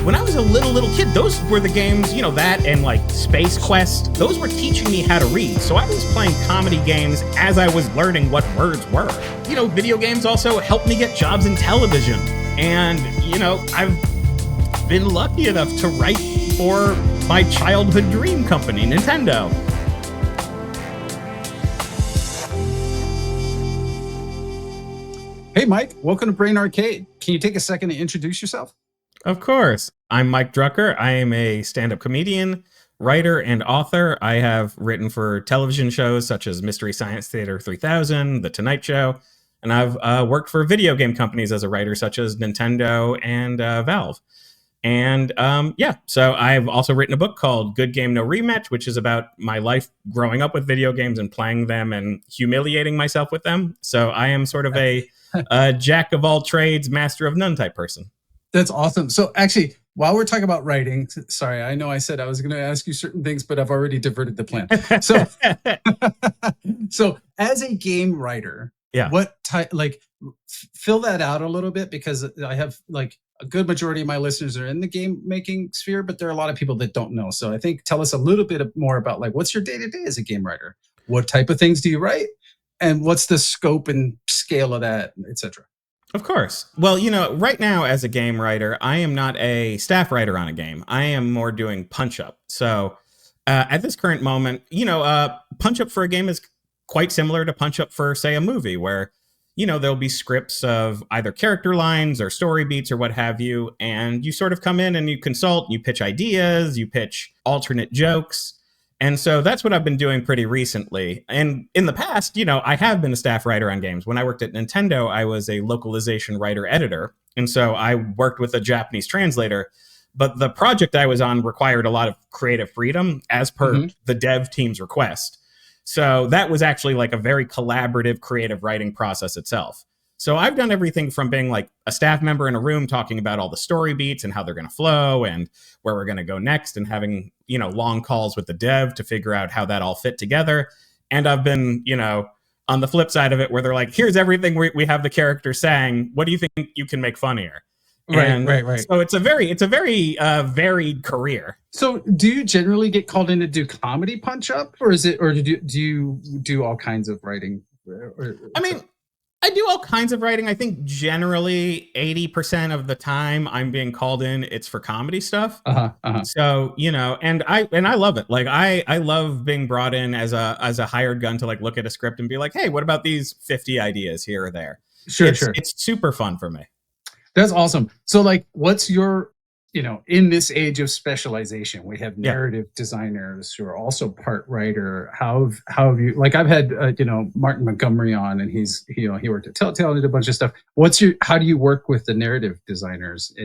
When I was a little kid, those were the games, that and like Space Quest, those were teaching me how to read. So I was playing comedy games as I was learning what words were. Video games also helped me get jobs in television. And, I've been lucky enough to write for my childhood dream company, Nintendo. Hey, Mike, welcome to Brain Arcade. Can you take a second to introduce yourself? Of course. I'm Mike Drucker. I am a stand-up comedian, writer, and author. I have written for television shows such as Mystery Science Theater 3000, The Tonight Show, and I've worked for video game companies as a writer such as Nintendo and Valve. And so I've also written a book called Good Game No Rematch, which is about my life growing up with video games and playing them and humiliating myself with them. So I am sort of a jack of all trades, master of none type person. That's awesome. So actually, while we're talking about writing, sorry, I know I said I was going to ask you certain things, but I've already diverted the plan. So, so as a game writer, what type, fill that out a little bit, because I have a good majority of my listeners are in the game making sphere, but there are a lot of people that don't know. So I think tell us a little bit more about what's your day-to-day as a game writer? What type of things do you write? And what's the scope and scale of that, et cetera? Of course. Well, right now as a game writer, I am not a staff writer on a game. I am more doing punch up. So at this current moment, punch up for a game is quite similar to punch up for, say, a movie where, there'll be scripts of either character lines or story beats or what have you. And you sort of come in and you consult, you pitch ideas, you pitch alternate jokes. And so that's what I've been doing pretty recently. And in the past, I have been a staff writer on games. When I worked at Nintendo, I was a localization writer-editor. And so I worked with a Japanese translator. But the project I was on required a lot of creative freedom as per the dev team's request. So that was actually a very collaborative creative writing process itself. So I've done everything from being a staff member in a room talking about all the story beats and how they're going to flow and where we're going to go next, and having, long calls with the dev to figure out how that all fit together. And I've been, on the flip side of it, where they're like, here's everything we have the character saying. What do you think you can make funnier? Right. So it's a very varied career. So do you generally get called in to do comedy punch up, or do you do all kinds of writing? I do all kinds of writing. I think generally 80% of the time I'm being called in, it's for comedy stuff. So, and I love it. I love being brought in as a hired gun to look at a script and be like, hey, what about these 50 ideas here or there? Sure. It's super fun for me. That's awesome. So what's your, in this age of specialization, we have narrative designers who are also part writer. How have you, I've had, Martin Montgomery on, and he worked at Telltale and did a bunch of stuff. How do you work with the narrative designers,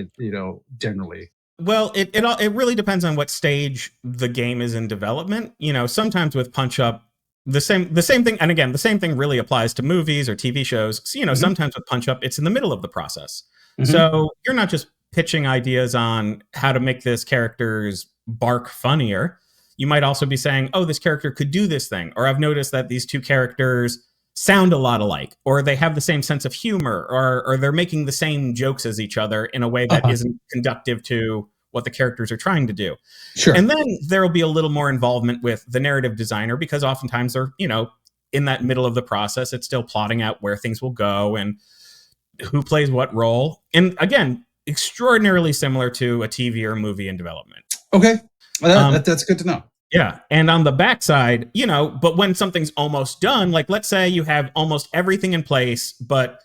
generally? Well, it really depends on what stage the game is in development. Sometimes with punch up, the same thing. And again, the same thing really applies to movies or TV shows. So, sometimes with punch up, it's in the middle of the process. So you're not just pitching ideas on how to make this character's bark funnier. You might also be saying, oh, this character could do this thing. Or I've noticed that these two characters sound a lot alike, or they have the same sense of humor, or they're making the same jokes as each other in a way that isn't conductive to what the characters are trying to do. Sure. And then there will be a little more involvement with the narrative designer, because oftentimes they're, in that middle of the process, it's still plotting out where things will go and who plays what role. And again, extraordinarily similar to a TV or a movie in development. Okay. Well, that's good to know. Yeah. And on the backside, but when something's almost done, let's say you have almost everything in place, but,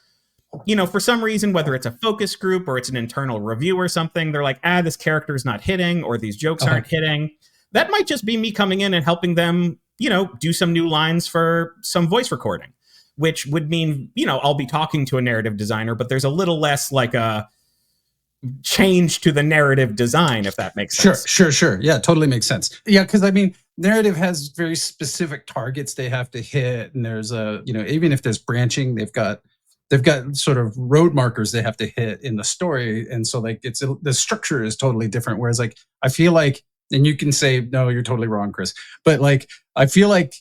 for some reason, whether it's a focus group or it's an internal review or something, they're like, this character's not hitting, or these jokes aren't hitting. That might just be me coming in and helping them, do some new lines for some voice recording, which would mean, I'll be talking to a narrative designer, but there's a little less a change to the narrative design, if that makes sense. Sure. Yeah, totally makes sense. Yeah, because narrative has very specific targets they have to hit, and there's even if there's branching, they've got sort of road markers they have to hit in the story, and so the structure is totally different. Whereas I feel like, and you can say no, you're totally wrong, Chris, but I feel like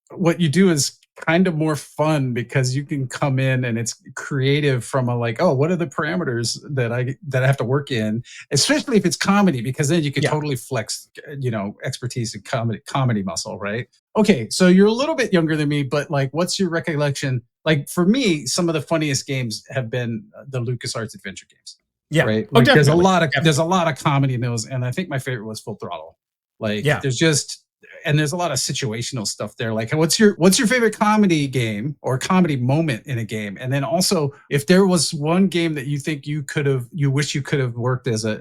what you do is kind of more fun because you can come in and it's creative from a like, oh, what are the parameters that I have to work in, especially if it's comedy, because then you can totally flex, expertise and comedy muscle, right? Okay, so you're a little bit younger than me, but like, what's your recollection? Like for me, some of the funniest games have been the LucasArts adventure games. Yeah. Right. Oh, like there's definitely. a lot of comedy in those, and I think my favorite was Full Throttle. Like there's a lot of situational stuff there. Like what's your favorite comedy game or comedy moment in a game? And then also, if there was one game that you think you wish you could have worked as a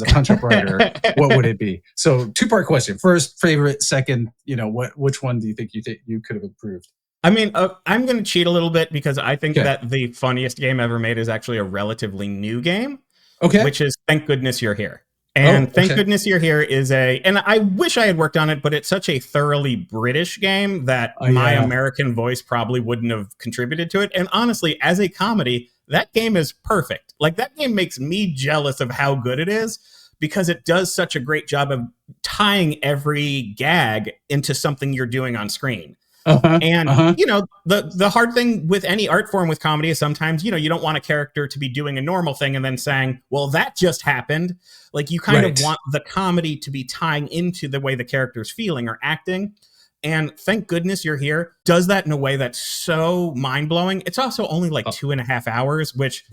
punch up writer, what would it be? So two-part question. First, favorite. Second, which one do you think you could have improved? I mean, I'm going to cheat a little bit because I think that the funniest game ever made is actually a relatively new game, which is Thank Goodness You're Here. And Thank Goodness You're Here is and I wish I had worked on it, but it's such a thoroughly British game that my American voice probably wouldn't have contributed to it. And honestly, as a comedy, that game is perfect. Like, that game makes me jealous of how good it is because it does such a great job of tying every gag into something you're doing on screen. The hard thing with any art form with comedy is sometimes, you don't want a character to be doing a normal thing and then saying, well, that just happened. Like, you kind of want the comedy to be tying into the way the character's feeling or acting. And Thank Goodness You're Here does that in a way that's so mind-blowing. It's also only like 2.5 hours, which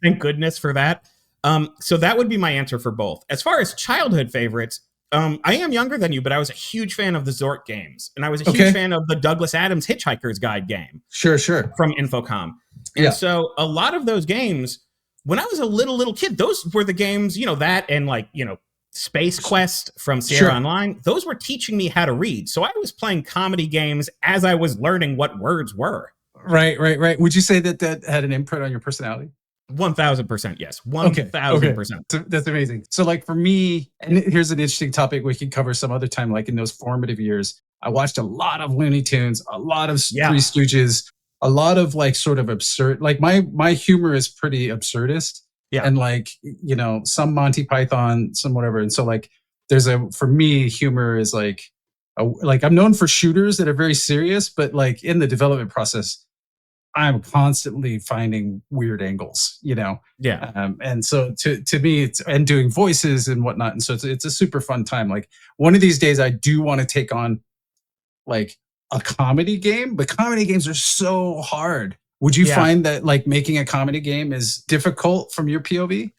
thank goodness for that. So that would be my answer for both. As far as childhood favorites, I am younger than you, but I was a huge fan of the Zork games. And I was a huge fan of the Douglas Adams Hitchhiker's Guide game. Sure. From Infocom. And so a lot of those games, when I was a little kid, those were the games, that and Space Quest from Sierra Online, those were teaching me how to read. So I was playing comedy games as I was learning what words were. Right. Would you say that had an imprint on your personality? 1,000%, yes. 1,000%. That's amazing. So like for me, and here's an interesting topic we can cover some other time, like in those formative years, I watched a lot of Looney Tunes, a lot of Three Stooges, a lot of like sort of absurd, like my humor is pretty absurdist. And like, some Monty Python, some whatever. And so like for me, humor is like I'm known for shooters that are very serious, but like in the development process, I'm constantly finding weird angles, and so to me, it's and doing voices and whatnot, and so it's a super fun time. Like one of these days, I do want to take on like a comedy game, but comedy games are so hard. Would you find that like making a comedy game is difficult from your POV?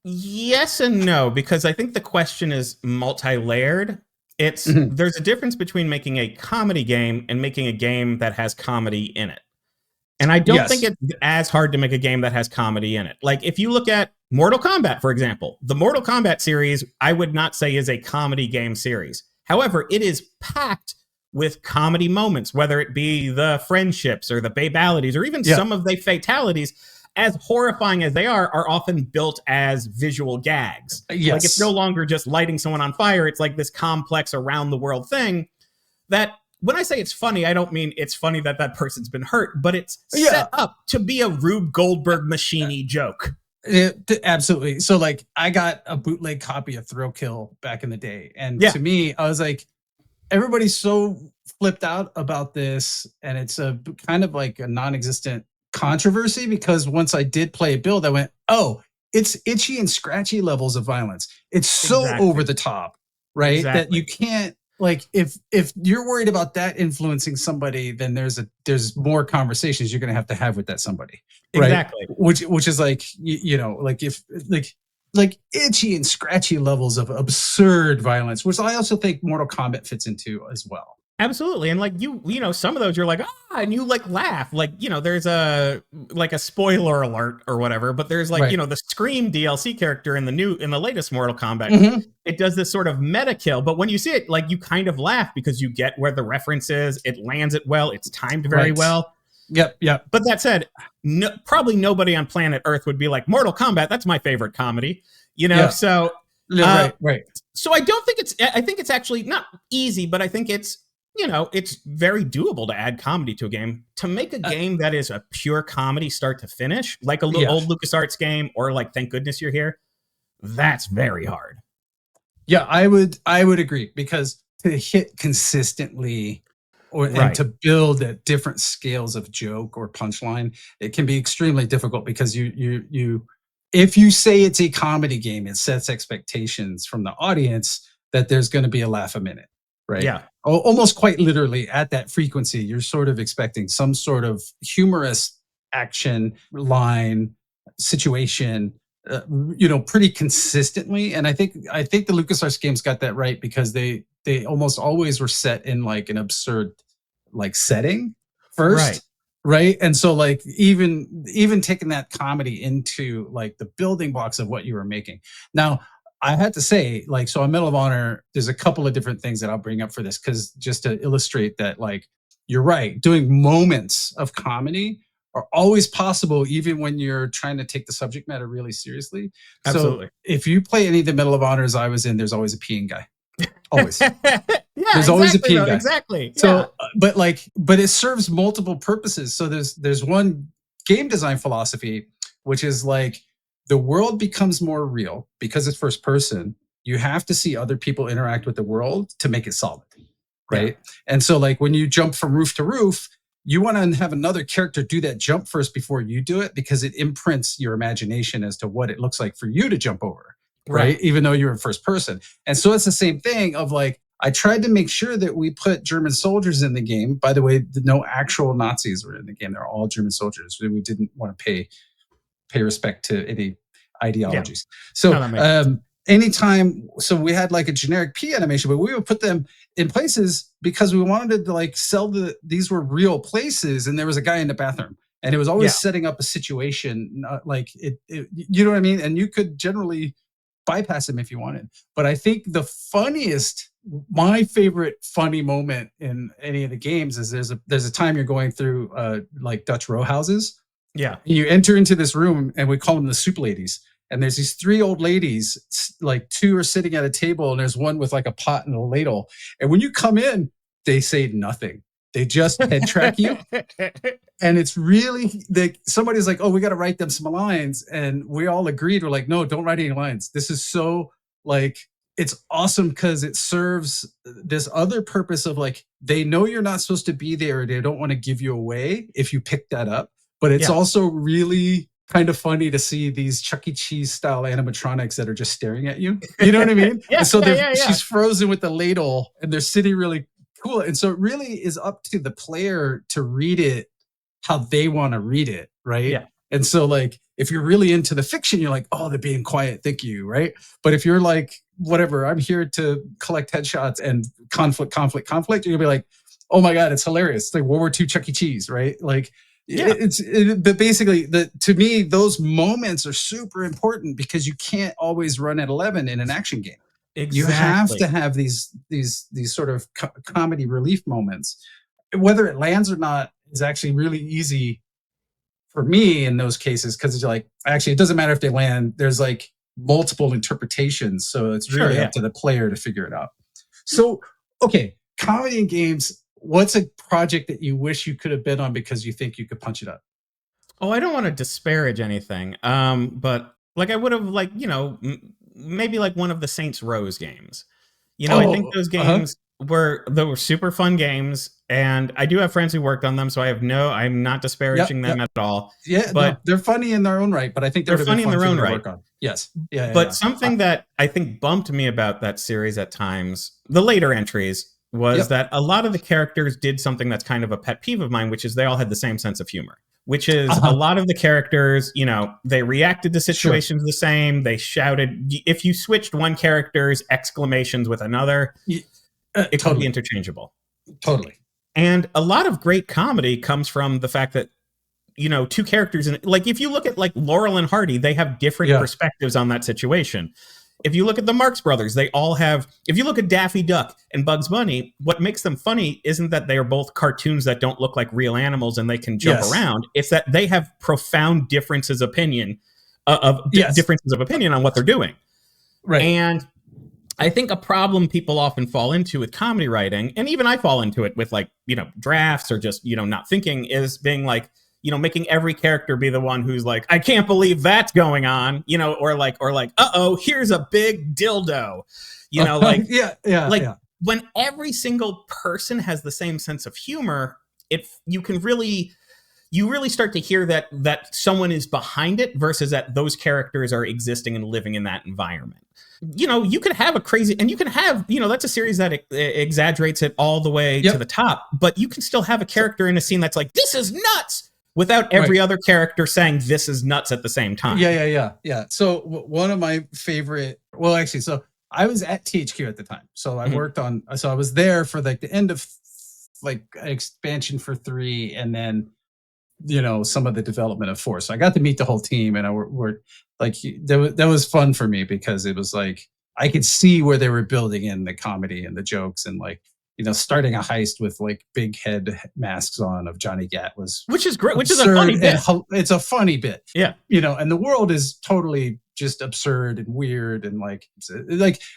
Yes and no, because I think the question is multi-layered. There's a difference between making a comedy game and making a game that has comedy in it. And I don't think it's as hard to make a game that has comedy in it. Like, if you look at Mortal Kombat, for example, the Mortal Kombat series, I would not say is a comedy game series. However, it is packed with comedy moments, whether it be the friendships or the babalities or even some of the fatalities, as horrifying as they are often built as visual gags. Like, it's no longer just lighting someone on fire. It's like this complex around the world thing that, when I say it's funny, I don't mean it's funny that person's been hurt, but it's set up to be a Rube Goldberg machine-y joke. Absolutely. So like I got a bootleg copy of Thrill Kill back in the day. And to me, I was like, everybody's so flipped out about this. And it's a kind of like a non-existent controversy because once I did play a build, I went, oh, it's itchy and scratchy levels of violence. It's so over the top, right? That you can't, like, if you're worried about that influencing somebody, then there's more conversations you're going to have with that somebody, right? Exactly. Which is like, like if like itchy and scratchy levels of absurd violence, which I also think Mortal Kombat fits into as well. Absolutely. And like some of those you're like, and you like laugh, like, there's a spoiler alert or whatever, but there's like, the Scream DLC character in the latest Mortal Kombat. It does this sort of meta kill, but when you see it, like, you kind of laugh because you get where the reference is. It lands it well. It's timed very well. Yep. But that said, probably nobody on planet Earth would be like, Mortal Kombat, that's my favorite comedy, so. Right. So I think it's actually not easy, but I think it's very doable to add comedy to a game. To make a game that is a pure comedy start to finish, like a little old LucasArts game or like Thank Goodness You're Here, that's very hard. Yeah, I would agree, because to hit consistently and to build at different scales of joke or punchline, it can be extremely difficult because if you say it's a comedy game, it sets expectations from the audience that there's going to be a laugh a minute, right? Yeah. Almost quite literally at that frequency, you're sort of expecting some sort of humorous action, line, situation, pretty consistently. And I think the LucasArts games got that right because they almost always were set in like an absurd like setting first. Right. And so like even taking that comedy into like the building blocks of what you were making. Now, I had to say, like, so on Medal of Honor, there's a couple of different things that I'll bring up for this, because just to illustrate that, like, you're right, doing moments of comedy are always possible, even when you're trying to take the subject matter really seriously. Absolutely. So if you play any of the Medal of Honors I was in, there's always a peeing guy. Always. Yeah, there's always a peeing guy. Exactly. So, but it serves multiple purposes. So there's one game design philosophy, which is like, the world becomes more real because it's first person. You have to see other people interact with the world to make it solid, right? Yeah. And so like when you jump from roof to roof, you want to have another character do that jump first before you do it, because it imprints your imagination as to what it looks like for you to jump over, right? Even though you're in first person. And so it's the same thing of like, I tried to make sure that we put German soldiers in the game. By the way, no actual Nazis were in the game. They're all German soldiers. We didn't want to pay respect to any ideologies. Yeah. So anytime, so we had like a generic P animation, but we would put them in places because we wanted to like sell these were real places, and there was a guy in the bathroom, and it was always setting up a situation, like it, you know what I mean? And you could generally bypass him if you wanted. But I think my favorite funny moment in any of the games is there's a time you're going through like Dutch row houses. Yeah. You enter into this room, and we call them the soup ladies. And there's these three old ladies, like two are sitting at a table, and there's one with like a pot and a ladle. And when you come in, they say nothing. They just head track you. And it's really like somebody's like, oh, we got to write them some lines. And we all agreed. We're like, no, don't write any lines. This is so like, it's awesome because it serves this other purpose of like, they know you're not supposed to be there. They don't want to give you away if you pick that up. But it's also really kind of funny to see these Chuck E. Cheese style animatronics that are just staring at you. You know what I mean? And so she's frozen with the ladle, and they're sitting really cool. And so it really is up to the player to read it how they want to read it, right? Yeah. And so like, if you're really into the fiction, you're like, oh, they're being quiet, thank you, right? But if you're like, whatever, I'm here to collect headshots and conflict, you're gonna be like, oh my God, it's hilarious. It's like World War II Chuck E. Cheese, right? Like, but basically, to me, those moments are super important because you can't always run at 11 in an action game. Exactly. You have to have these sort of comedy relief moments. Whether it lands or not is actually really easy for me in those cases, because it's like, actually, it doesn't matter if they land. There's like multiple interpretations, so it's really up to the player to figure it out. So, okay, comedy in games. What's a project that you wish you could have been on because you think you could punch it up? Oh, I don't want to disparage anything, but like I would have, like, maybe like one of the Saints Row's games. I think those games were super fun games, and I do have friends who worked on them, so I'm not disparaging them at all. Yeah, but they're funny in their own right. But I think they're funny in their own right. Work on. Yes, But something that I think bumped me about that series at times, the later entries, was that a lot of the characters did something that's kind of a pet peeve of mine, which is they all had the same sense of humor, which is a lot of the characters, they reacted to situations the same. They shouted. If you switched one character's exclamations with another, it could be interchangeable. Totally. And a lot of great comedy comes from the fact that, two characters, like if you look at like Laurel and Hardy, they have different perspectives on that situation. If you look at the Marx Brothers, they all have, if you look at Daffy Duck and Bugs Bunny, what makes them funny isn't that they are both cartoons that don't look like real animals and they can jump around. It's that they have profound differences of opinion on what they're doing. Right. And I think a problem people often fall into with comedy writing, and even I fall into it with like, drafts or just, not thinking, is being like, making every character be the one who's like, I can't believe that's going on, or like, uh-oh, here's a big dildo, when every single person has the same sense of humor, you really start to hear that someone is behind it versus that those characters are existing and living in that environment. You could have a crazy, and you can have, that's a series that exaggerates it all the way to the top, but you can still have a character in a scene that's like, this is nuts, without every other character saying this is nuts at the same time. Yeah. So one of my favorite, so I was at THQ at the time. So I worked on, so I was there for like the end of like expansion for 3, and then some of the development of 4. So I got to meet the whole team, and we're like, that was fun for me because it was like I could see where they were building in the comedy and the jokes, and like starting a heist with like big head masks on of Johnny Gat which is great, which is a funny bit. It's a funny bit, and the world is totally just absurd and weird, and like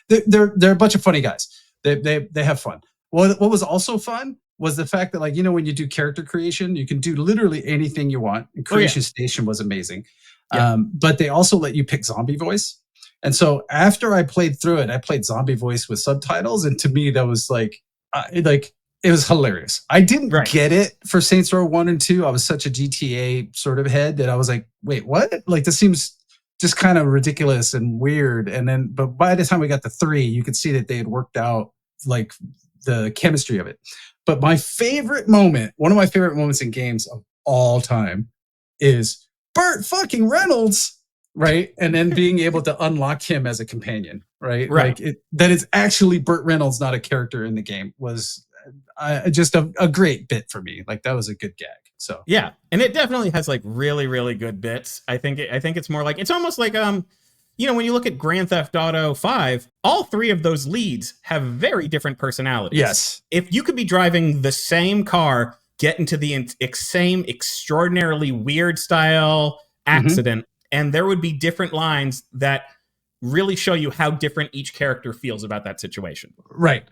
they're a bunch of funny guys. They have fun. What was also fun was the fact that, like, when you do character creation, you can do literally anything you want. And Creation Station was amazing. But they also let you pick zombie voice. And so after I played through it, I played zombie voice with subtitles. And to me, that was like it was hilarious. I didn't get it for Saints Row 1 and 2. I was such a GTA sort of head that I was like, wait, what? Like, this seems just kind of ridiculous and weird. And then, but by the time we got to 3, you could see that they had worked out like the chemistry of it. But my favorite moment, one of my favorite moments in games of all time, is Burt fucking Reynolds, right? And then being able to unlock him as a companion, right? Like that is actually Burt Reynolds, not a character in the game, was just a great bit for me. Like, that was a good gag. So yeah, and it definitely has like really, really good bits. I think it's more like, it's almost like when you look at Grand Theft Auto 5, all 3 of those leads have very different personalities. Yes. If you could be driving the same car, get into the same extraordinarily weird style accident, and there would be different lines that really show you how different each character feels about that situation. Right.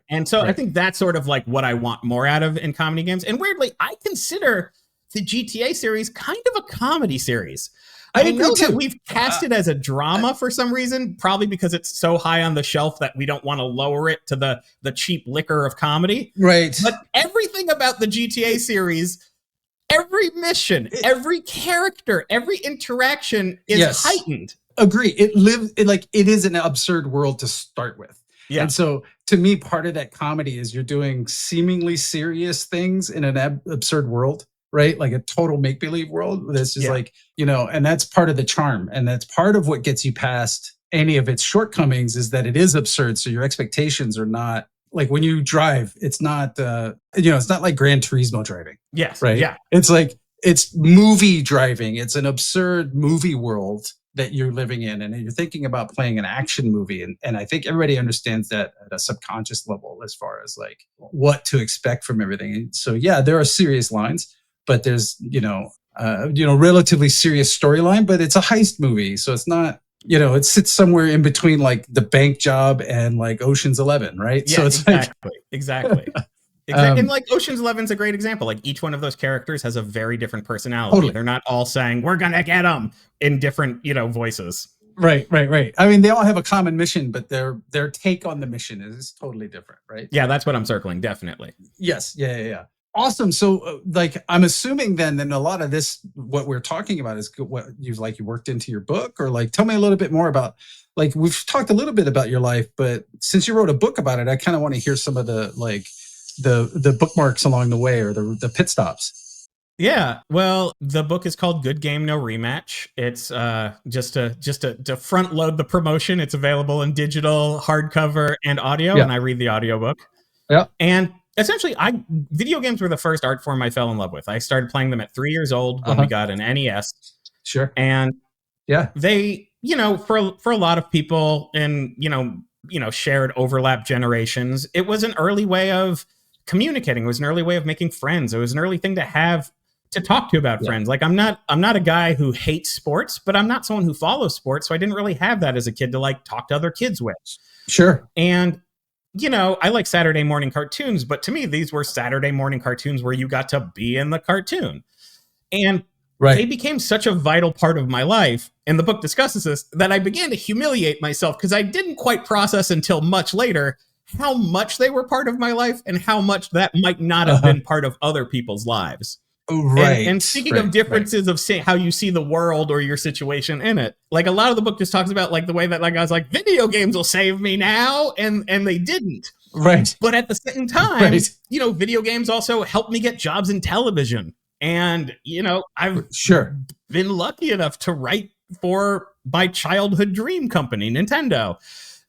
And so I think that's sort of like what I want more out of in comedy games. And weirdly, I consider the GTA series kind of a comedy series. I know that we've cast it as a drama for some reason, probably because it's so high on the shelf that we don't want to lower it to the cheap liquor of comedy. Right. But everything about the GTA series, every mission, every character, every interaction is heightened. Agree. It is an absurd world to start with. Yeah. And so to me, part of that comedy is you're doing seemingly serious things in an absurd world. Right? Like a total make-believe world. This is like, and that's part of the charm. And that's part of what gets you past any of its shortcomings, is that it is absurd. So your expectations are not like, when you drive, it's not, it's not like Gran Turismo driving. Yes. Right. Yeah. It's like, it's movie driving. It's an absurd movie world that you're living in. And you're thinking about playing an action movie. And I think everybody understands that at a subconscious level, as far as like what to expect from everything. And so, yeah, there are serious lines. But there's, relatively serious storyline, but it's a heist movie. So it's not, it sits somewhere in between like The Bank Job and like Ocean's 11, right? Yeah, so it's exactly. And like Ocean's 11's a great example. Like, each one of those characters has a very different personality. Totally. They're not all saying, we're going to get them, in different, voices. Right. I mean, they all have a common mission, but their take on the mission is totally different, right? Yeah, that's what I'm circling. Definitely. Yes. Yeah. Awesome. So, I'm assuming then a lot of this, what we're talking about, is what you worked into your book, or like, tell me a little bit more about, like, we've talked a little bit about your life, but since you wrote a book about it, I kind of want to hear some of the, like, the bookmarks along the way, or the pit stops. Yeah. Well, the book is called Good Game, No Rematch. It's just to front load the promotion. It's available in digital, hardcover, and audio, and I read the audiobook. Yeah. And essentially, video games were the first art form I fell in love with. I started playing them at 3 years old when we got an NES. Sure. And they, for a lot of people in, shared overlap generations, it was an early way of communicating. It was an early way of making friends. It was an early thing to have to talk to about friends. Like, I'm not a guy who hates sports, but I'm not someone who follows sports. So I didn't really have that as a kid to like talk to other kids with. Sure. And I like Saturday morning cartoons, but to me, these were Saturday morning cartoons where you got to be in the cartoon. And they became such a vital part of my life, and the book discusses this, that I began to humiliate myself because I didn't quite process until much later how much they were part of my life and how much that might not have been part of other people's lives. Right. And speaking of differences of how you see the world or your situation in it, like a lot of the book just talks about like the way that like I was like, video games will save me now, and they didn't. Right. But at the same time, you know, video games also helped me get jobs in television. And, you know, I've been lucky enough to write for my childhood dream company, Nintendo.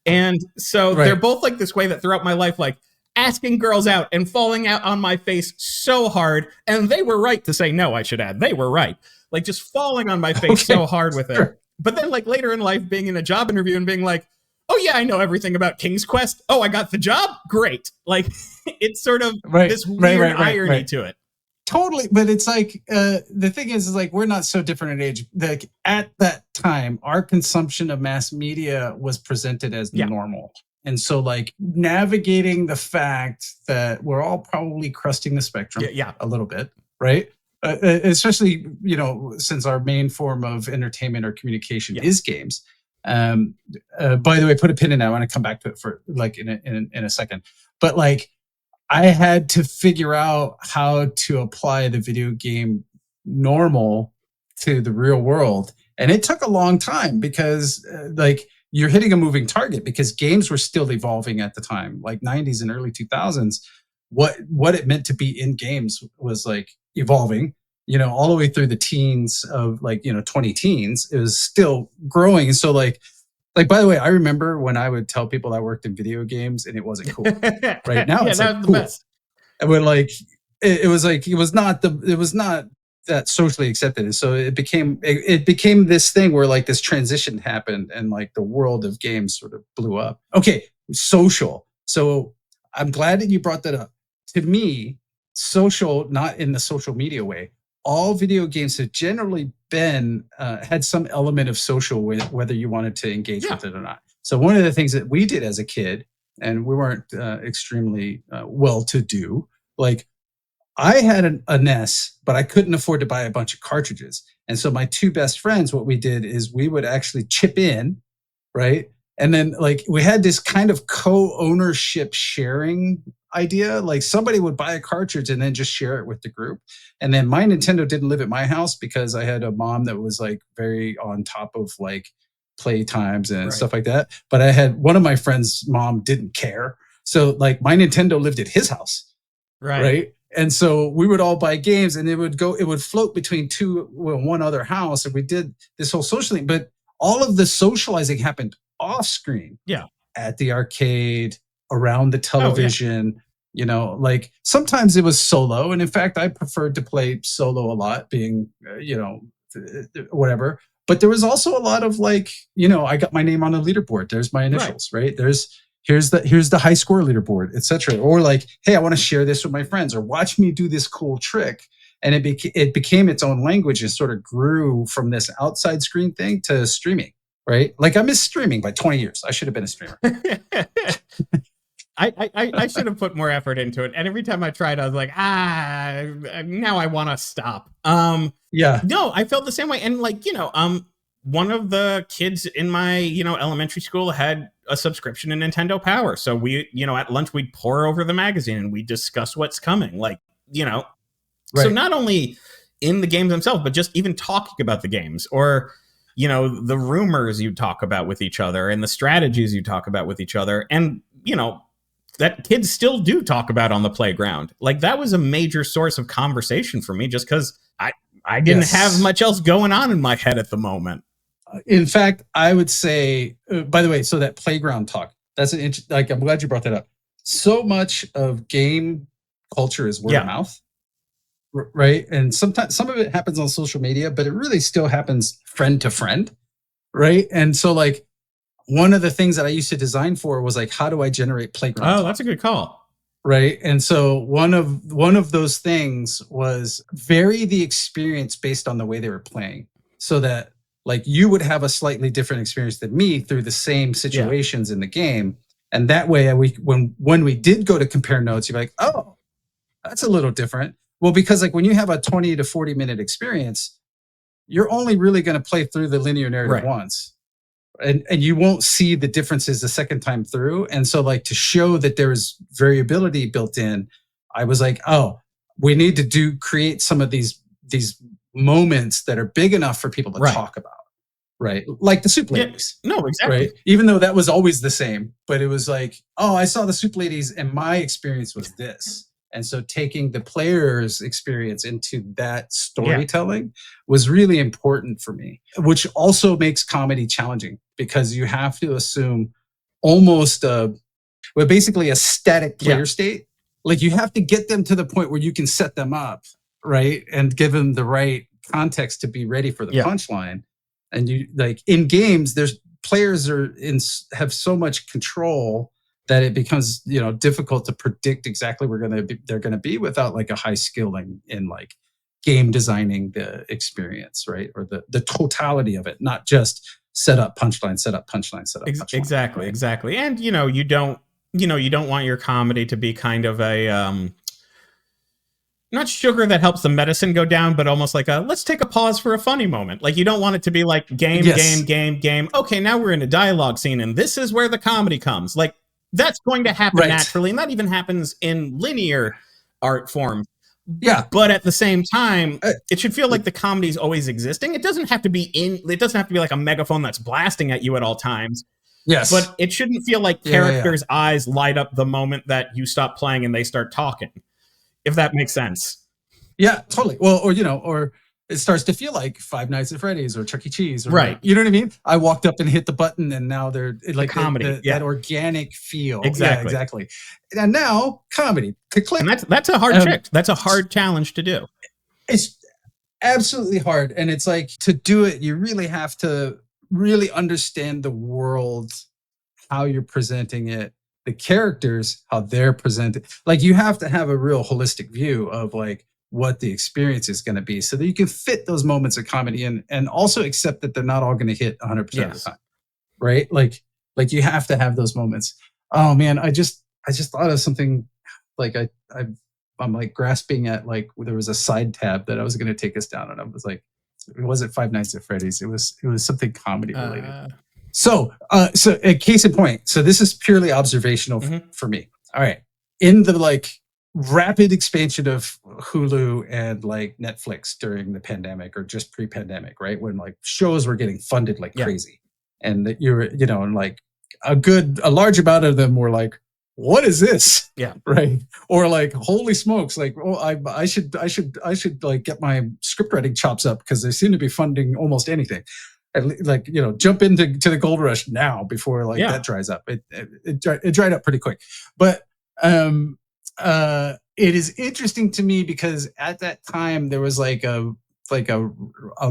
And so they're both like this way that throughout my life, like asking girls out and falling out on my face so hard. And they were right to say no, I should add. They were right. Like just falling on my face so hard with it. But then like later in life, being in a job interview and being like, oh yeah, I know everything about King's Quest. Oh, I got the job? Great. Like it's sort of this weird irony to it. Totally. But it's like, the thing is like, we're not so different in age. Like at that time, our consumption of mass media was presented as normal. And so like navigating the fact that we're all probably crusting the spectrum a little bit, right? Especially, you know, since our main form of entertainment or communication is games. By the way, put a pin in that. I want to come back to it for like in a second. But like, I had to figure out how to apply the video game normal to the real world. And it took a long time because like you're hitting a moving target because games were still evolving at the time, like 90s and early 2000s. What it meant to be in games was like evolving, you know, all the way through the teens of like, you know, 20 teens. It was still growing. And so like, by the way, I remember when I would tell people I worked in video games and it wasn't cool. Right now, it's like cool. And when like it was like it was not that socially accepted, and so it became this thing where like this transition happened, and like the world of games sort of blew up. Okay, social. So I'm glad that you brought that up. To me, social, not in the social media way. All video games have generally been had some element of social, whether you wanted to engage with it or not. So one of the things that we did as a kid, and we weren't extremely well-to-do, like I had a NES, but I couldn't afford to buy a bunch of cartridges. And so my two best friends, what we did is we would actually chip in, right? And then like we had this kind of co-ownership sharing idea. Like somebody would buy a cartridge and then just share it with the group. And then my Nintendo didn't live at my house because I had a mom that was like very on top of like play times and stuff like that. But I had one of my friends' mom didn't care. So like my Nintendo lived at his house. Right. And so we would all buy games and it would float between one other house. And we did this whole social thing, but all of the socializing happened off screen. At the arcade, around the television, you know, like sometimes it was solo. And in fact, I preferred to play solo a lot, being, you know, whatever. But there was also a lot of like, you know, I got my name on a leaderboard. There's my initials, right? Here's the high score leaderboard, etc. Or like, hey, I want to share this with my friends, or watch me do this cool trick. And it became its own language and sort of grew from this outside screen thing to streaming. Right? Like I missed streaming by 20 years. I should have been a streamer. I should have put more effort into it. And every time I tried, I was like, now I want to stop. No, I felt the same way. And like, you know, one of the kids in my, you know, elementary school had a subscription to Nintendo Power. So we, you know, at lunch, we'd pour over the magazine and we discuss what's coming. Like, you know, so not only in the games themselves, but just even talking about the games, or you know, the rumors you talk about with each other and the strategies you talk about with each other. And, you know, that kids still do talk about on the playground. Like that was a major source of conversation for me just because I didn't have much else going on in my head at the moment. In fact, I would say, by the way, so that playground talk, that's like, I'm glad you brought that up. So much of game culture is word of mouth. Right. And sometimes some of it happens on social media, but it really still happens friend to friend. Right. And so like one of the things that I used to design for was like, how do I generate playground talk? That's a good call. Right. And so one of those things was vary the experience based on the way they were playing, so that like you would have a slightly different experience than me through the same situations in the game. And that way when we did go to compare notes, you're like, oh, that's a little different. Well, because like when you have a 20 to 40 minute experience, you're only really going to play through the linear narrative once. and you won't see the differences the second time through. And so like to show that there's variability built in, I was like, oh, we need to create some of these moments that are big enough for people to talk about. Right. Like the soup ladies. Yeah, no, exactly. Right. Even though that was always the same, but it was like, oh, I saw the soup ladies and my experience was this. And so taking the player's experience into that storytelling was really important for me, which also makes comedy challenging because you have to assume almost basically a static player state. Like you have to get them to the point where you can set them up, right? And give them the right context to be ready for the punchline. And you like in games, there's players have so much control that it becomes difficult to predict exactly where they're gonna be without like a high skill in like game designing the experience, right? Or the totality of it, not just set up punchline, set up punchline, set up punchline. Exactly, right? Exactly. And you don't want your comedy to be kind of a not sugar that helps the medicine go down, but almost like let's take a pause for a funny moment. Like you don't want it to be like game. Okay, now we're in a dialogue scene and this is where the comedy comes. Like that's going to happen naturally. And that even happens in linear art form. Yeah. But at the same time, it should feel like the comedy is always existing. It doesn't have to be like a megaphone that's blasting at you at all times. Yes. But it shouldn't feel like characters' eyes light up the moment that you stop playing and they start talking. If that makes sense. Yeah, totally. Well, or it starts to feel like Five Nights at Freddy's or Chuck E. Cheese. Or right. You know what I mean? I walked up and hit the button and now they're like comedy. That organic feel. Exactly. Yeah, exactly. And now comedy. And that's a hard trick. That's a hard challenge to do. It's absolutely hard. And it's like to do it, you really have to really understand the world, how you're presenting it, the characters, how they're presented. Like you have to have a real holistic view of like what the experience is going to be so that you can fit those moments of comedy in and also accept that they're not all going to hit 100% of the time. Right? Like you have to have those moments. Oh man, I just thought of something like I'm like grasping at like there was a side tab that I was going to take us down and I was like, it wasn't Five Nights at Freddy's. It was something comedy related. So a case in point. So this is purely observational for me. All right. In the like rapid expansion of Hulu and like Netflix during the pandemic or just pre-pandemic, right? When like shows were getting funded like crazy. And that and like a large amount of them were like, what is this? Yeah. Right. Or like, holy smokes, like, oh, I should like get my script writing chops up because they seem to be funding almost anything. Like jump into the gold rush now before like that dries up. It dried up pretty quick, but it is interesting to me because at that time there was like a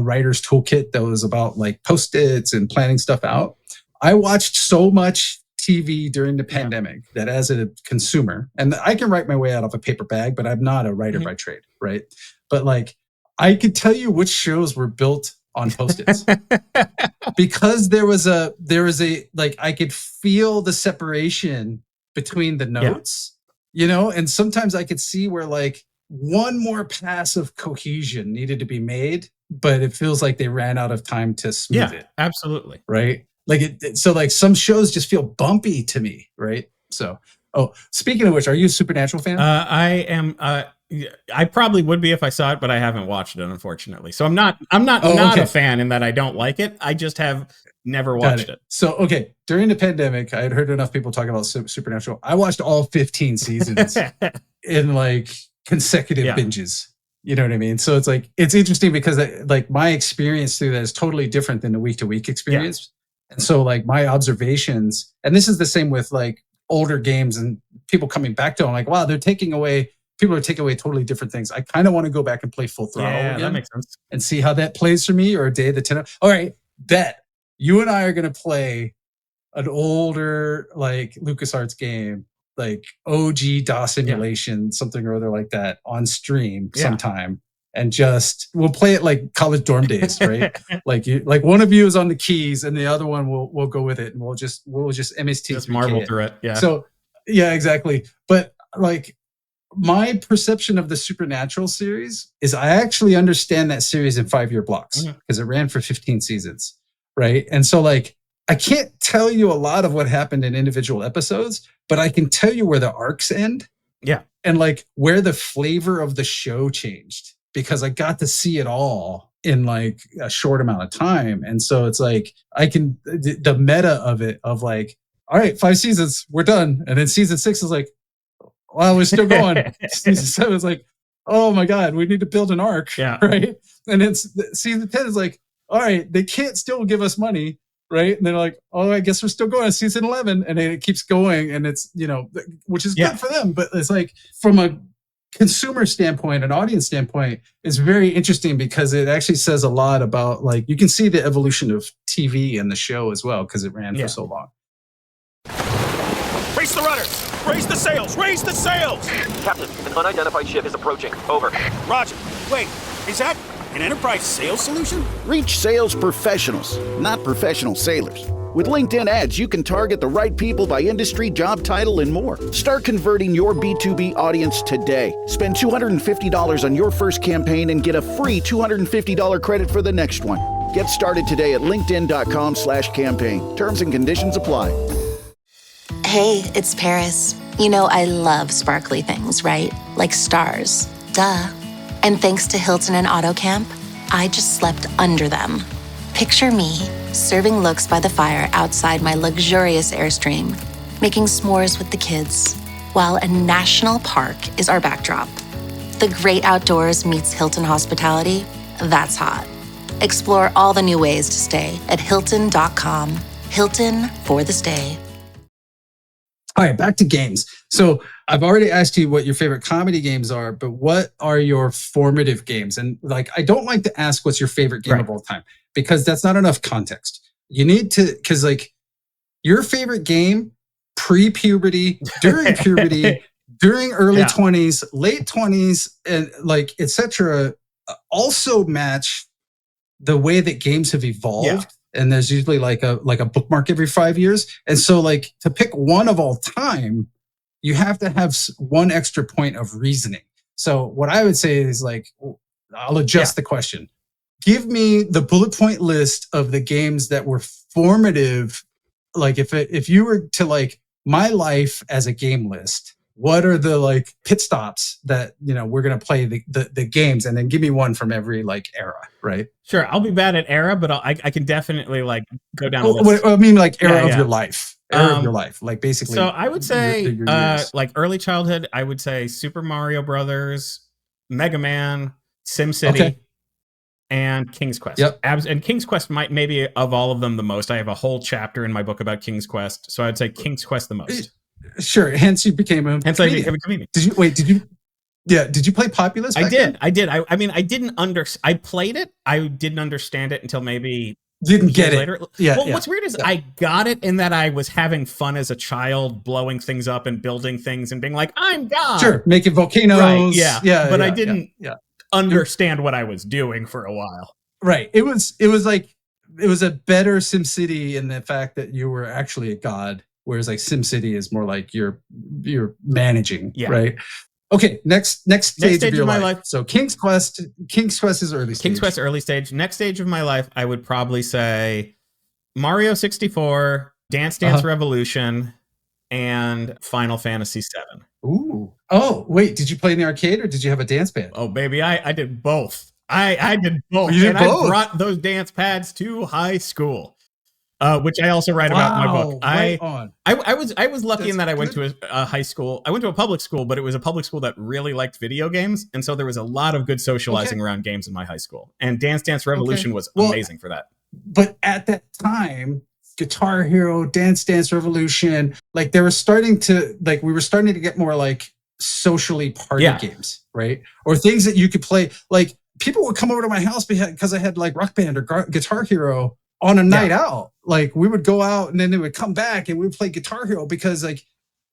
writer's toolkit that was about like Post-its and planning stuff out. I watched so much TV during the pandemic that as a consumer, and I can write my way out of a paper bag, but I'm not a writer by trade, right? But like I could tell you which shows were built on Post-its because there was a like I could feel the separation between the notes, and sometimes I could see where like one more pass of cohesion needed to be made, but it feels like they ran out of time to smooth it. Absolutely. Right. Like so like some shows just feel bumpy to me. Right. So, speaking of which, are you a Supernatural fan? I am. I probably would be if I saw it, but I haven't watched it, unfortunately. So I'm not a fan in that I don't like it. I just have never watched it. So, okay. During the pandemic, I had heard enough people talk about Supernatural. I watched all 15 seasons in like consecutive binges. You know what I mean? So it's like, it's interesting because like my experience through that is totally different than the week-to-week experience. And so like my observations, and this is the same with like older games and people coming back to them, like, wow, people are taking away totally different things. I kind of want to go back and play Full Throttle again, that makes sense. and see how that plays for me, or Day of the Ten. All right, bet you and I are going to play an older like LucasArts game, like OG DOS simulation, something or other like that on stream sometime. And we'll play it like college dorm days, right? like one of you is on the keys and the other one will go with it, and we'll just MST just marvel through it. Yeah. So yeah, exactly. But like my perception of the Supernatural series is I actually understand that series in 5-year blocks because it ran for 15 seasons, right? And so like I can't tell you a lot of what happened in individual episodes, but I can tell you where the arcs end. Yeah. And like where the flavor of the show changed, because I got to see it all in like a short amount of time. And so it's like, the meta of it, of like, all right, 5 seasons, we're done. And then season 6 is like, wow, we're still going. Season 7 is like, oh my God, we need to build an arc. Yeah. Right. And then season 10 is like, all right, they can't still give us money. Right. And they're like, oh, I guess we're still going to season 11. And then it keeps going. And it's, which is good for them. But it's like, from a consumer standpoint, an audience standpoint, is very interesting, because it actually says a lot about, like, you can see the evolution of TV and the show as well, because it ran for so long. Raise the rudders! Raise the sails! Raise the sails! Captain, an unidentified ship is approaching. Over. Roger. Wait, is that an Enterprise sales solution? Reach sales professionals, not professional sailors. With LinkedIn ads, you can target the right people by industry, job title, and more. Start converting your B2B audience today. Spend $250 on your first campaign and get a free $250 credit for the next one. Get started today at linkedin.com/campaign. Terms and conditions apply. Hey, it's Paris. I love sparkly things, right? Like stars. Duh. And thanks to Hilton and AutoCamp, I just slept under them. Picture me serving looks by the fire outside my luxurious Airstream, making s'mores with the kids, while a national park is our backdrop. The great outdoors meets Hilton hospitality. That's hot. Explore all the new ways to stay at Hilton.com. Hilton for the stay. All right, back to games. So I've already asked you what your favorite comedy games are, but what are your formative games? And like, I don't like to ask what's your favorite game of all time, because that's not enough context. You need to, because like your favorite game, pre-puberty, during puberty, during early 20s, late 20s, and like, etc., also match the way that games have evolved. Yeah. And there's usually like a bookmark every 5 years. And so like, to pick one of all time, you have to have one extra point of reasoning. So what I would say is, like, I'll adjust the question. Give me the bullet point list of the games that were formative. Like if you were to like my life as a game list, what are the like pit stops that, we're going to play the games, and then give me one from every like era, right? Sure. I'll be bad at era, but I can definitely like go down a list. I mean, like era of your life. Era of your life. Like basically. So I would say like early childhood, I would say Super Mario Brothers, Mega Man, SimCity, and King's Quest. Yep. And King's Quest might maybe of all of them the most. I have a whole chapter in my book about King's Quest. So I'd say King's Quest the most. Sure. Hence you became a comedian. Did you play Populous? I did. I mean, I played it. I didn't understand it until maybe didn't get it later. What's weird is I got it in that I was having fun as a child, blowing things up and building things and being like, I'm God. Sure. Making volcanoes. Right. But I didn't understand what I was doing for a while. Right. It was a better SimCity in the fact that you were actually a god. Whereas like SimCity is more like you're managing, right? Okay, next stage of your life. So King's Quest is early stage. King's Quest early stage. Next stage of my life, I would probably say Mario 64, Dance Dance Revolution, and Final Fantasy 7. Ooh. Oh, wait, did you play in the arcade or did you have a dance band? Oh, baby, I did both. I did both. You did both? I brought those dance pads to high school. Which I also write about in my book. I was lucky in that I went to a high school. I went to a public school, but it was a public school that really liked video games, and so there was a lot of good socializing around games in my high school. And Dance Dance Revolution was amazing for that. But at that time, Guitar Hero, Dance Dance Revolution, like we were starting to get more like socially party games, right? Or things that you could play. Like people would come over to my house because I had like Rock Band or Guitar Hero on a night out. Like we would go out and then they would come back and we would play Guitar Hero because like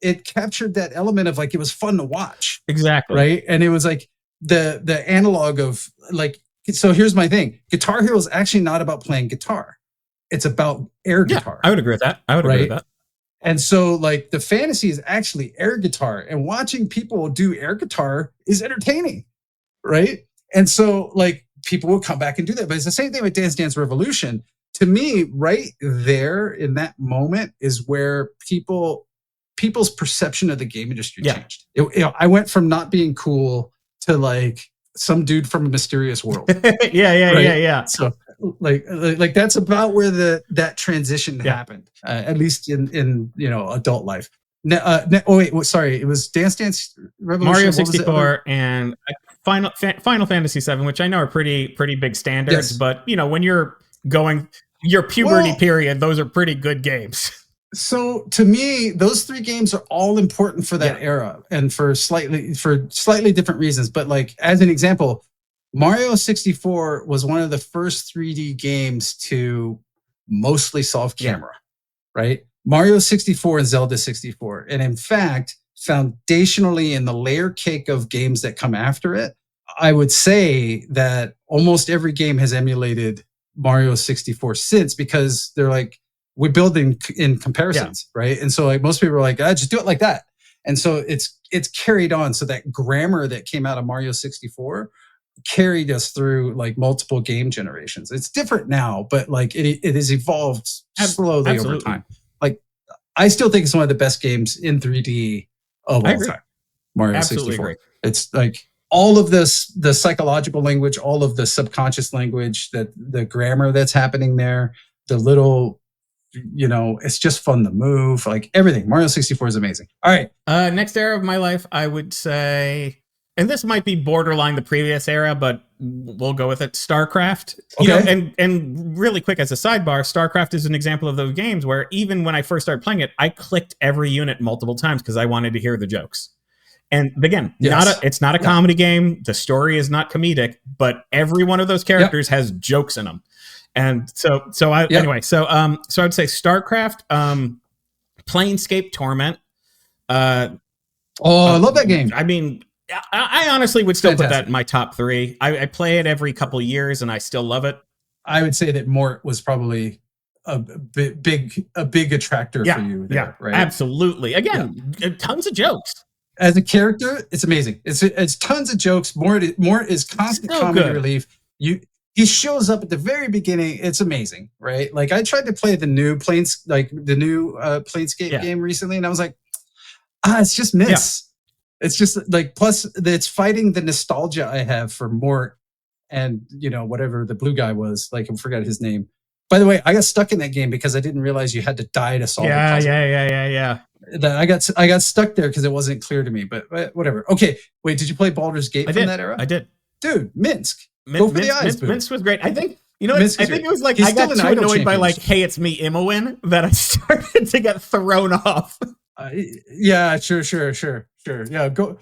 it captured that element of like it was fun to watch. Exactly. Right. And it was like the analog of like, so here's my thing. Guitar Hero is actually not about playing guitar. It's about air guitar. I would agree with that. Agree with that. And so like the fantasy is actually air guitar, and watching people do air guitar is entertaining. Right. And so like people will come back and do that. But it's the same thing with Dance Dance Revolution. to me, right there in that moment is where people's perception of the game industry changed. I went from not being cool to like some dude from a mysterious world. Yeah. So like that's about where that transition happened, at least in adult life. Sorry, it was Dance Dance Revolution, Mario 64, and Final Fantasy 7, which I know are pretty big standards, but when you're going your puberty period, those are pretty good games. So to me, those 3 games are all important for that era, and for slightly different reasons. But like as an example, Mario 64 was one of the first 3D games to mostly solve camera, right? Mario 64 and Zelda 64. And in fact, foundationally in the layer cake of games that come after it, I would say that almost every game has emulated Mario 64 since, because they're like, we build in comparisons, right? And so like most people are like, just do it like that. And so it's carried on. So that grammar that came out of Mario 64 carried us through like multiple game generations. It's different now, but like it has evolved slowly over time. Like I still think it's one of the best games in 3D of all time. Mario 64. Agree. It's like all of this, the psychological language, all of the subconscious language, that the grammar that's happening there, the little, it's just fun to move, like everything. Mario 64 is amazing. All right. Next era of my life, I would say, and this might be borderline the previous era, but we'll go with it. StarCraft. And really quick as a sidebar, StarCraft is an example of those games where even when I first started playing it, I clicked every unit multiple times because I wanted to hear the jokes. And again, it's not a comedy game. The story is not comedic, but every one of those characters has jokes in them. And anyway, so I would say StarCraft, Planescape Torment. I love that game. I mean, I honestly would still put that in my top 3. I play it every couple of years and I still love it. I would say that Mort was probably a big attractor for you there, right? Absolutely. Again, tons of jokes. As a character, it's amazing. It's tons of jokes. Mort is constant comedy relief. He shows up at the very beginning. It's amazing, right? Like I tried to play the new Planescape game recently, and I was like, it's just miss. It's just like, plus it's fighting the nostalgia I have for Mort and whatever the blue guy was. Like I forgot his name. By the way, I got stuck in that game because I didn't realize you had to die to solve the puzzle. Yeah. I got stuck there because it wasn't clear to me, but whatever. Okay, wait, did you play Baldur's Gate from that era? I did. Dude, Minsk. Go for the eyes, Minsk was great. I think, I think it was like, I got too annoyed by like, hey, it's me, Imowen, that I started to get thrown off. Sure. Yeah, go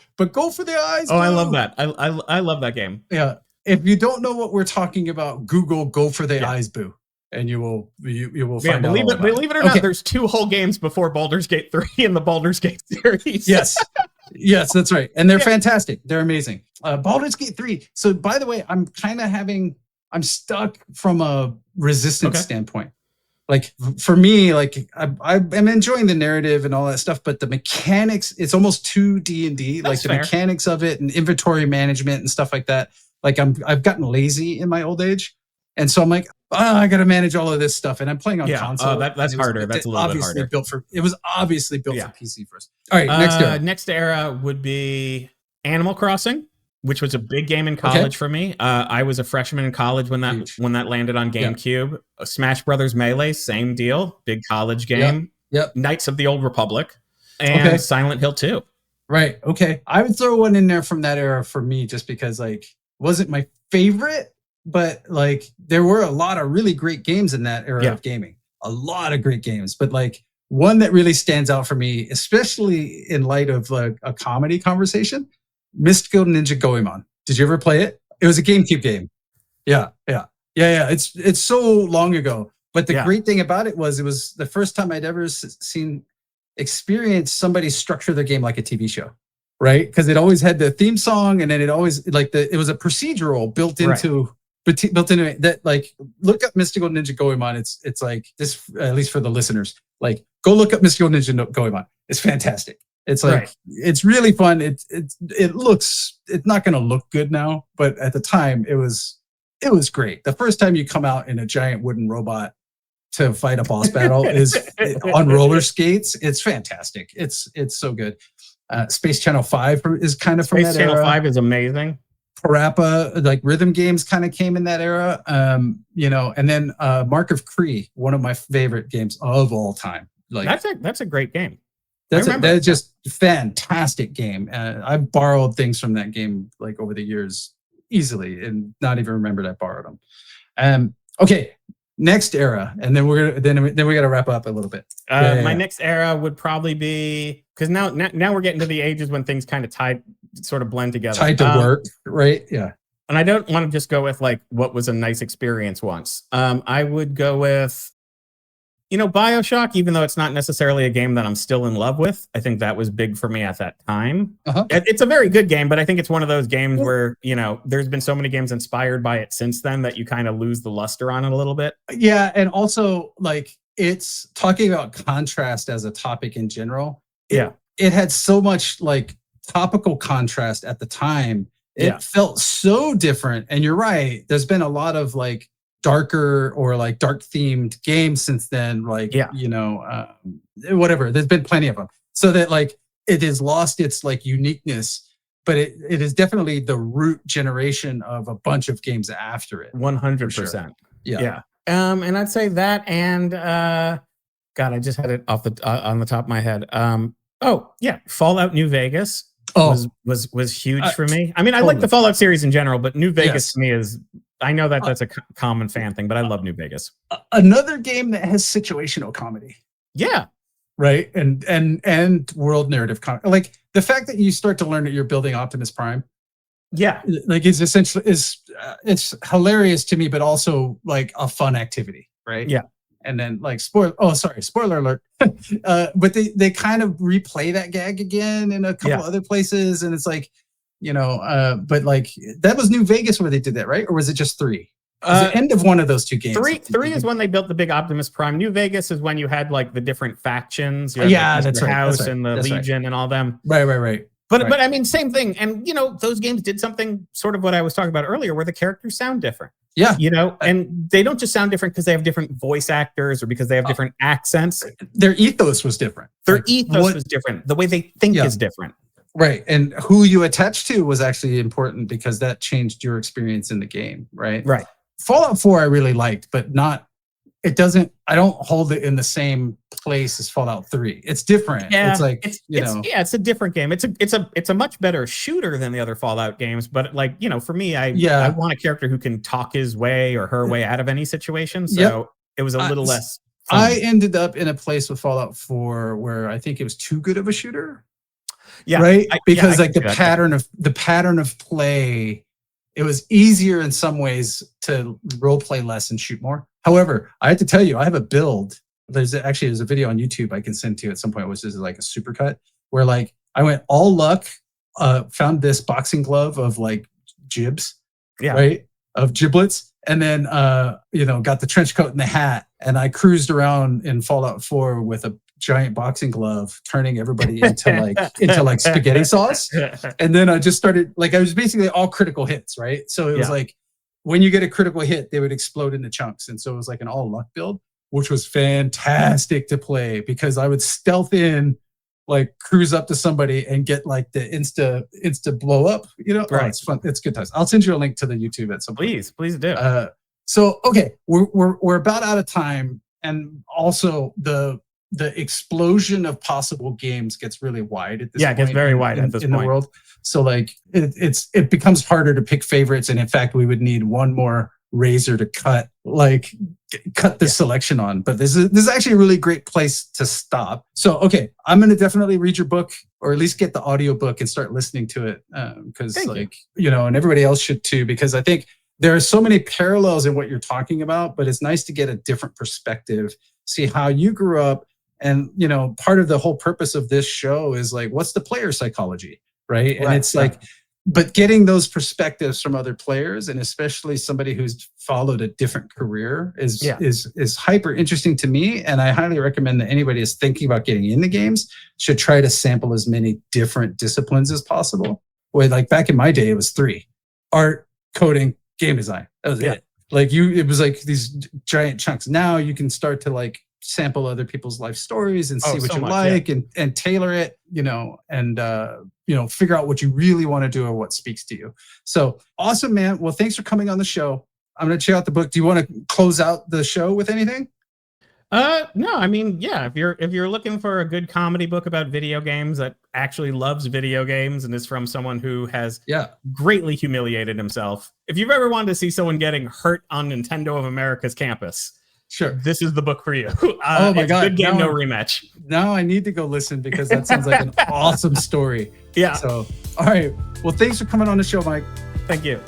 for the eyes. Oh, I love that. I love that game. Yeah. If you don't know what we're talking about, Google "Go for the Eyes, Boo," and you will find out. Believe it or not, there's 2 whole games before Baldur's Gate 3 in the Baldur's Gate series. Yes, that's right, and they're fantastic. They're amazing. Baldur's Gate 3. So, by the way, I'm stuck from a resistance standpoint. Like for me, like I'm enjoying the narrative and all that stuff, but the mechanics, it's almost too D&D. Like the mechanics of it and inventory management and stuff like that. Like I've gotten lazy in my old age, and so I'm like, I got to manage all of this stuff, and I'm playing on console. That's harder. That's a little bit harder. It was obviously built for PC first. All right, next era would be Animal Crossing, which was a big game in college for me. I was a freshman in college when that landed on GameCube. Smash Brothers Melee, same deal, big college game. Yep. Knights of the Old Republic, and Silent Hill 2. Right. Okay. I would throw one in there from that era for me, just because like wasn't my favorite, but like there were a lot of really great games in that era of gaming. A lot of great games, but like one that really stands out for me, especially in light of like a comedy conversation. Mystical Ninja Goemon. Did you ever play it? It was a GameCube game. Yeah. It's so long ago. But the great thing about it was the first time I'd ever experienced somebody structure their game like a TV show, right? Because it always had the theme song, and then it always it was a procedural built into it. That like, look up Mystical Ninja Goemon. It's like this, at least for the listeners. Like, go look up Mystical Ninja Goemon. It's fantastic. It's like it's really fun. It's not going to look good now, but at the time it was great. The first time you come out in a giant wooden robot to fight a boss battle is on roller skates. It's fantastic. It's so good. Space Channel 5 is kind of from that era. Space Channel 5 is amazing. Parappa, like rhythm games kind of came in that era. And then Mark of Cree, one of my favorite games of all time. Like that's a great game. That's just fantastic game. I've borrowed things from that game like over the years easily and not even remembered I borrowed them. Okay, next era, and then we got to wrap up a little bit. My next era would probably be, because now we're getting to the ages when things kind of sort of blend together. Tied to work, right? Yeah. And I don't want to just go with like what was a nice experience once. I would go with, BioShock, even though it's not necessarily a game that I'm still in love with. I think that was big for me at that time. Uh-huh. It's a very good game, but I think it's one of those games where, there's been so many games inspired by it since then that you kind of lose the luster on it a little bit. Yeah. And also, like, it's talking about contrast as a topic in general. It had so much like topical contrast at the time. It felt so different. And you're right. There's been a lot of like darker or like dark themed games since then, like whatever, there's been plenty of them, so that like it has lost its like uniqueness, but it is definitely the root generation of a bunch of games after it. 100%. Sure. And I'd say that, and God, I just had it off on the top of my head. Fallout New Vegas was huge for me. I mean, I like the Fallout series in general, but New Vegas to me is, I know that that's a common fan thing, but I love New Vegas. Another game that has situational comedy. Yeah. Right. And world narrative comedy. Like the fact that you start to learn that you're building Optimus Prime. Yeah. Like is essentially it's hilarious to me, but also like a fun activity. Right. Yeah. And then like spoiler alert. But they kind of replay that gag again in a couple other places. And it's like, but like that was New Vegas where they did that, right? Or was it just 3? The end of one of those two games. Three is when they built the big Optimus Prime. New Vegas is when you had like the different factions. That's right. House and the Legion and all them. Right. But I mean, same thing. And those games did something sort of what I was talking about earlier, where the characters sound different. Yeah. And they don't just sound different because they have different voice actors or because they have different accents. Their ethos was different. Was different. The way they think is different. Right. And who you attach to was actually important because that changed your experience in the game. Right. Right. Fallout 4 I really liked, but I don't hold it in the same place as Fallout 3. It's different. Yeah, it's like, it's a different game. It's a much better shooter than the other Fallout games, but like, for me, I want a character who can talk his way or her way out of any situation. So it was a little less fun. I ended up in a place with Fallout 4 where I think it was too good of a shooter. Yeah. Right? Because like the pattern of play, it was easier in some ways to role play less and shoot more. However, I have to tell you, I have a build. There's a video on YouTube I can send to you at some point, which is like a supercut where like I went all luck, found this boxing glove of like jibs, right? Of giblets. And then, got the trench coat and the hat. And I cruised around in Fallout 4 with a giant boxing glove, turning everybody into like spaghetti sauce. And then I just started, like, I was basically all critical hits, right? So it was like, when you get a critical hit, they would explode into chunks. And so it was like an all luck build, which was fantastic to play because I would stealth in, like cruise up to somebody and get like the insta blow up, Right. Oh, it's fun. It's good times. I'll send you a link to the YouTube at some point. Please do. So, okay, we're about out of time. And also the explosion of possible games gets really wide at this point. Yeah, it gets very wide at this point. In the world. So like it becomes harder to pick favorites. And in fact, we would need one more razor to cut the selection on. But this is actually a really great place to stop. So, okay, I'm going to definitely read your book or at least get the audiobook and start listening to it. Because and everybody else should too, because I think there are so many parallels in what you're talking about, but it's nice to get a different perspective, see how you grew up. And, part of the whole purpose of this show is like, what's the player psychology? Right. And it's like, but getting those perspectives from other players, and especially somebody who's followed a different career is hyper interesting to me. And I highly recommend that anybody is thinking about getting into games should try to sample as many different disciplines as possible. Where like back in my day, it was 3: art, coding, game design. That was it. Like it was like these giant chunks. Now you can start to like sample other people's life stories and see what you like and tailor it, and figure out what you really want to do or what speaks to you. So awesome, man. Well, thanks for coming on the show. I'm going to check out the book. Do you want to close out the show with anything? No, I mean, yeah, if you're looking for a good comedy book about video games that actually loves video games and is from someone who has greatly humiliated himself. If you've ever wanted to see someone getting hurt on Nintendo of America's campus, sure, this is the book for you. Oh my God. Good game, no rematch. Now I need to go listen because that sounds like an awesome story. Yeah. So, all right. Well, thanks for coming on the show, Mike. Thank you.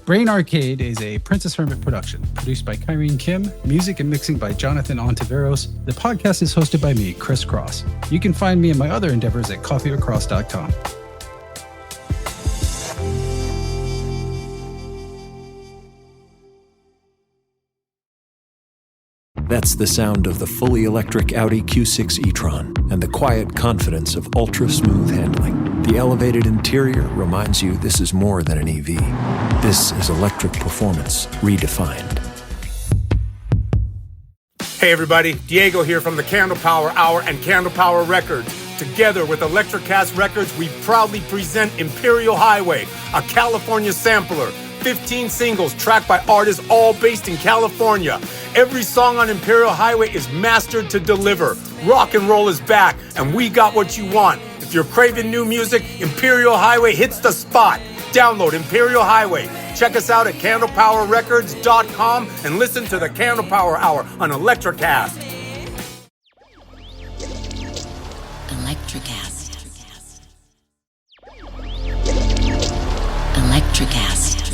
Brain Arcade is a Princess Hermit production, produced by Kyrene Kim, music and mixing by Jonathan Ontiveros. The podcast is hosted by me, Chris Cross. You can find me and my other endeavors at coffeewithcross.com. That's the sound of the fully electric Audi Q6 e-tron and the quiet confidence of ultra-smooth handling. The elevated interior reminds you this is more than an EV. This is electric performance redefined. Hey everybody, Diego here from the Candle Power Hour and Candle Power Records. Together with Electric Cast Records, we proudly present Imperial Highway, a California sampler. 15 singles tracked by artists all based in California. Every song on Imperial Highway is mastered to deliver. Rock and roll is back, and we got what you want. If you're craving new music, Imperial Highway hits the spot. Download Imperial Highway. Check us out at candlepowerrecords.com and listen to the Candle Power Hour on Electricast. Electricast. Electricast.